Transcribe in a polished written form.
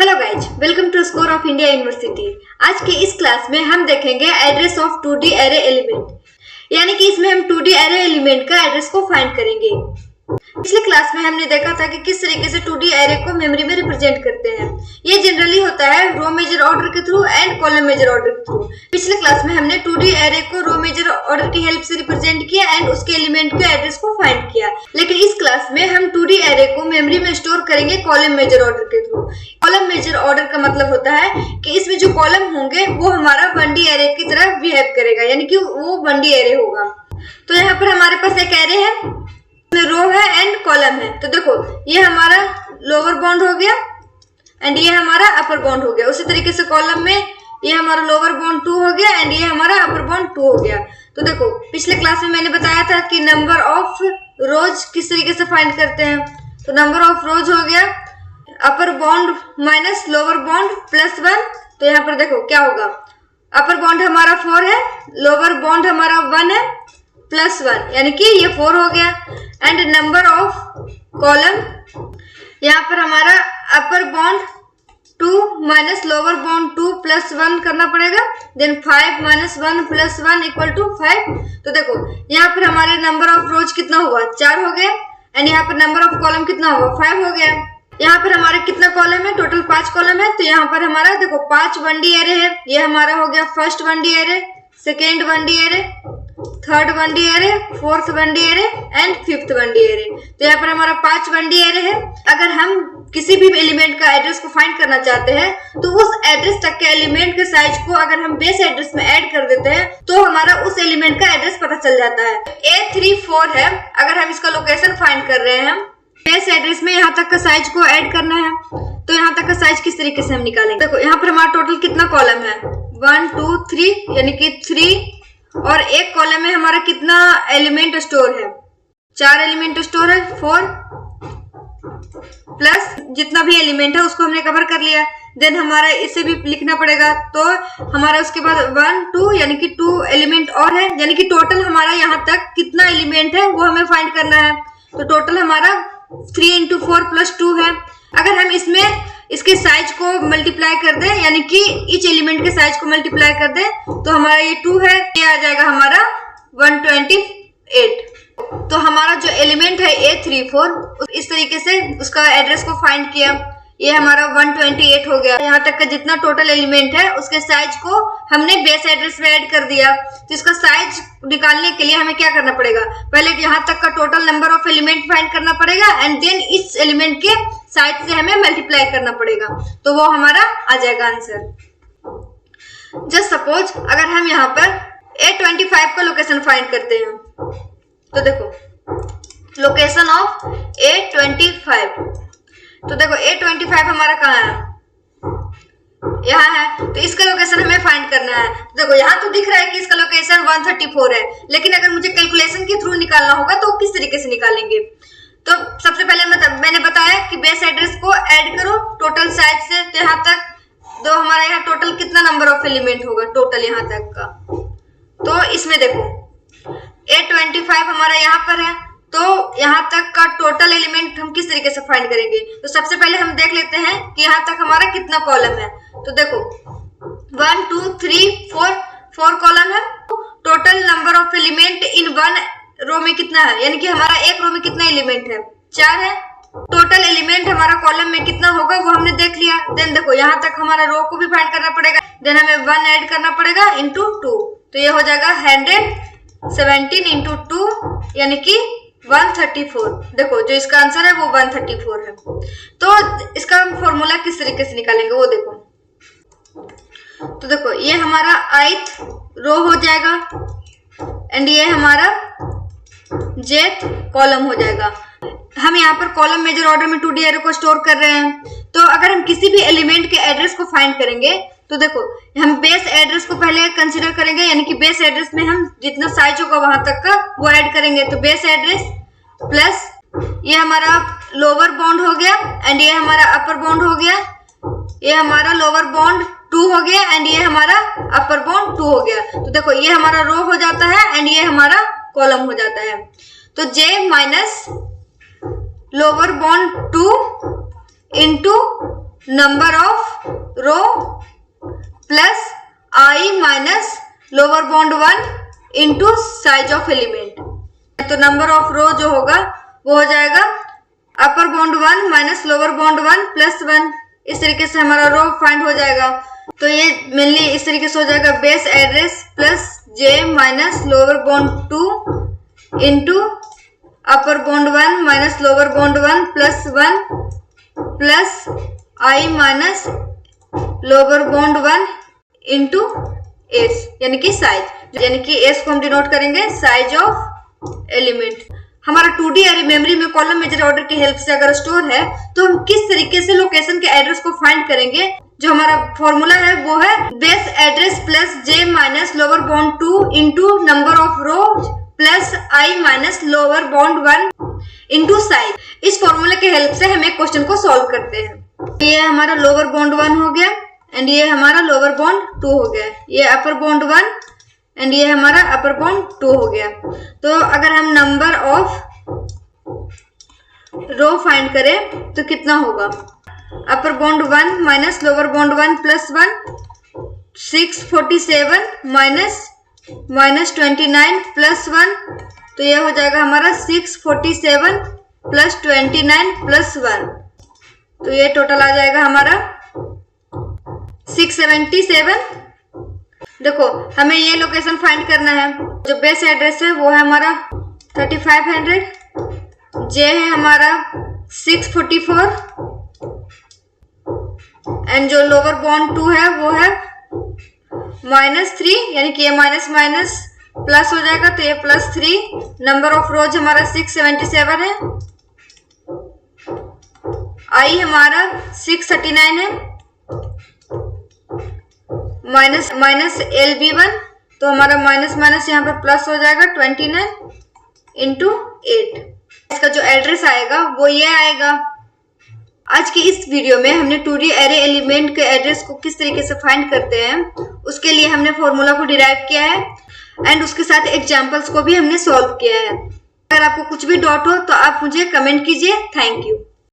Hello guys, welcome to score of India university. आज के इस क्लास में हम देखेंगे address of 2D array element, यानी कि इसमें हम 2D एरे एलिमेंट का एड्रेस को फाइंड करेंगे। पिछले क्लास में हमने देखा था कि किस तरीके से 2D एरे को मेमोरी में रिप्रेजेंट करते हैं। ये जनरली होता है रो मेजर ऑर्डर के through and column major order के थ्रू। पिछले क्लास में हमने 2D एरे को रो मेजर ऑर्डर की हेल्प से रिप्रेजेंट किया एंड उसके एलिमेंट के एड्रेस को फाइंड किया। लेकिन इस क्लास में हम 2D एरे को मेमोरी में स्टोर करेंगे कॉलम मेजर ऑर्डर के थ्रू। कॉलम मेजर ऑर्डर का मतलब होता है कि इसमें जो कॉलम होंगे वो हमारा 1D एरे की तरह बिहेव करेगा, यानी कि वो 1D एरे होगा। तो यहाँ पर हमारे पास एक एरे है, रो है एंड कॉलम है। तो देखो, ये हमारा लोअर बाउंड हो गया एंड ये हमारा अपर बाउंड हो गया। उसी तरीके से कॉलम में ये हमारा लोअर बाउंड 2 हो गया एंड ये हमारा अपर बाउंड 2 हो गया। तो देखो, पिछले क्लास में मैंने बताया था कि नंबर ऑफ रोज किस तरीके से फाइंड करते हैं। तो नंबर ऑफ रोज हो गया upper bound minus lower bound plus 1। तो यहाँ पर देखो क्या होगा, अपर बाउंड हमारा 4 है, लोअर बाउंड हमारा 1 है प्लस 1, यानी कि ये 4 हो गया। एंड नंबर ऑफ कॉलम, यहाँ पर हमारा upper bound 2 minus lower bound 2 plus 1 करना पड़ेगा। Then 5 minus 1 plus 1 equal to 5। तो देखो, यहाँ पर हमारे नंबर ऑफ रोज कितना हुआ, 4 हो गया एंड यहाँ पर नंबर ऑफ कॉलम कितना हुआ, 5 हो गया। यहाँ पर हमारे कितना कॉलम है, टोटल 5 कॉलम है। तो यहाँ पर हमारा देखो 5 1D एरे है। ये हमारा हो गया first 1D array, second 1D array, third 1D array, fourth 1D array and fifth 1D array. तो यहाँ पर हमारा 5 1D एरे है। अगर हम किसी भी एलिमेंट का एड्रेस को फाइंड करना चाहते हैं तो उस एड्रेस तक के एलिमेंट के साइज को अगर हम बेस एड्रेस में ऐड कर देते हैं तो हमारा उस एलिमेंट का एड्रेस पता चल जाता है। A34 है, अगर हम इसका लोकेशन फाइंड कर रहे हैं, बेस एड्रेस में यहाँ तक का साइज को ऐड करना है। तो यहाँ तक का साइज किस तरीके से हम निकालेंगे, देखो यहाँ पर हमारा टोटल कितना कॉलम है, 1 2 3, यानी कि 3। और एक कॉलम में हमारा कितना एलिमेंट स्टोर है, 4 एलिमेंट स्टोर है, 4 प्लस जितना भी एलिमेंट है उसको हमने कवर कर लिया। देन हमारा इसे भी लिखना पड़ेगा। तो हमारा उसके बाद 1 2, यानी कि 2 एलिमेंट और है, यानी कि टोटल हमारा यहाँ तक कितना एलिमेंट है वो हमें फाइंड करना है। तो टोटल हमारा 3 into 4 plus 2 है। अगर हम इसमें इसके साइज को मल्टीप्लाई कर दें, यानी कि ईच एलिमेंट के साइज को मल्टीप्लाई कर दें, तो हमारा ये 2 है, ये आ जाएगा हमारा 128। तो हमारा जो एलिमेंट है A34, इस तरीके से उसका एड्रेस को फाइंड किया, ये हमारा 128 हो गया। यहाँ तक का जितना टोटल एलिमेंट है उसके साइज को हमने बेस एड्रेस में ऐड कर दिया। तो इसका साइज निकालने के लिए हमें क्या करना पड़ेगा, पहले यहाँ तक का total number of element find करना पड़ेगा एंड देन इस एलिमेंट के साइज से हमें मल्टीप्लाई करना पड़ेगा। तो वो हमारा आ जाएगा आंसर। जस्ट सपोज अगर हम यहाँ पर A25 का लोकेशन फाइंड करते हैं, तो देखो लोकेशन ऑफ A25। तो देखो A25 हमारा कहाँ है, यहाँ है। तो इसका लोकेशन हमें फाइंड करना है। देखो यहाँ तो दिख रहा है कि इसका लोकेशन 134 है, लेकिन अगर मुझे कैलकुलेशन के थ्रू निकालना होगा तो किस तरीके से निकालेंगे। तो सबसे पहले मैंने बताया कि बेस एड्रेस को ऐड करो टोटल साइज से। तो यहाँ तक तो हमारा यहाँ टोटल कितना नंबर ऑफ एलिमेंट होगा टोटल यहाँ तक का। तो इसमें देखो A25 हमारा यहाँ पर है, तो यहाँ तक का टोटल एलिमेंट हम किस तरीके से फाइंड करेंगे। तो सबसे पहले हम देख लेते हैं कि यहाँ तक हमारा कितना कॉलम है। तो देखो 1 2 3 4 कॉलम है। Total number of element in 1 रो में कितना है, यानी कि हमारा एक रो में कितना एलिमेंट है, 4 है। टोटल एलिमेंट हमारा कॉलम में कितना होगा वो हमने देख लिया। देन देखो यहाँ तक हमारा रो को भी फाइंड करना पड़ेगा। देन हमें 1 ऐड करना पड़ेगा इंटू 2। तो ये हो जाएगा 117 इंटू 2, यानी कि 134। देखो जो इसका आंसर है वो 134 है। तो इसका हम फॉर्मूला किस तरीके से निकालेंगे वो देखो। तो देखो ये हमारा ith रो हो जाएगा एंड ये हमारा jth कॉलम हो जाएगा। हम यहाँ पर कॉलम मेजर ऑर्डर में 2D एरे को स्टोर कर रहे हैं। तो अगर हम किसी भी एलिमेंट के एड्रेस को फाइंड करेंगे तो देखो हम बेस एड्रेस को पहले कंसीडर करेंगे, यानी कि बेस एड्रेस में हम जितना साइज होगा वहां तक का वो ऐड करेंगे। तो बेस एड्रेस प्लस ये हमारा लोअर बाउंड हो गया एंड ये हमारा अपर बाउंड हो गया, ये हमारा लोअर बाउंड 2 हो गया एंड ये हमारा अपर बाउंड 2 हो गया। तो देखो ये हमारा रो हो जाता है एंड ये हमारा कॉलम हो जाता है। तो J minus lower bound 2 into number of row plus I minus lower bound 1 into size of element. तो नंबर ऑफ रो जो होगा वो हो जाएगा upper bound 1 minus lower bound 1 plus 1। इस तरीके से हमारा रो फाइंड हो जाएगा। तो ये मेनली इस तरीके से हो जाएगा base address plus j minus lower bound 2 into upper bound 1 minus lower bound 1 plus 1 plus I minus lower bound 1 into S यानी कि साइज, यानी कि एस को हम डिनोट करेंगे साइज ऑफ एलिमेंट। हमारा 2D अरे मेमोरी में कॉलम मेजर ऑर्डर की हेल्प से अगर स्टोर है तो हम किस तरीके से लोकेशन के एड्रेस को फाइंड करेंगे। जो हमारा फॉर्मूला है वो है base address plus j minus lower bound 2 into number of row plus I minus lower bound 1 into size. इस फॉर्मूले के हेल्प से हम एक क्वेश्चन को सॉल्व करते हैं। ये हमारा लोअर बॉन्ड 1 हो गया एंड ये हमारा लोअर बॉन्ड 2 हो गया, ये अपर बॉन्ड 1 एंड ये हमारा अपर बॉन्ड 2 हो गया। तो अगर हम नंबर ऑफ रो फाइंड करें तो कितना होगा, upper bound 1 minus lower bound 1 plus 1 647 minus 29 plus 1। तो ये हो जाएगा हमारा 647 प्लस 29 प्लस 1। तो ये टोटल आ जाएगा हमारा 677। देखो हमें ये लोकेशन फाइंड करना है। जो बेस एड्रेस है वो है हमारा 3500, जे है हमारा 644 एंड जो लोअर बॉन्ड 2 है वो है -3 यानी कि ये माइनस माइनस प्लस हो जाएगा तो ये +3। नंबर ऑफ रोज हमारा 677 है, आई हमारा 639 है माइनस LB1 तो हमारा माइनस माइनस यहाँ पर प्लस हो जाएगा 29 इंटू 8। इसका जो एड्रेस आएगा वो ये आएगा। आज की इस वीडियो में हमने 2D एरे एलिमेंट के एड्रेस को किस तरीके से फाइंड करते हैं उसके लिए हमने फॉर्मूला को डिराइव किया है एंड उसके साथ एग्जांपल्स को भी हमने सॉल्व किया है। अगर आपको कुछ भी डाउट हो तो आप मुझे कमेंट कीजिए। Thank you.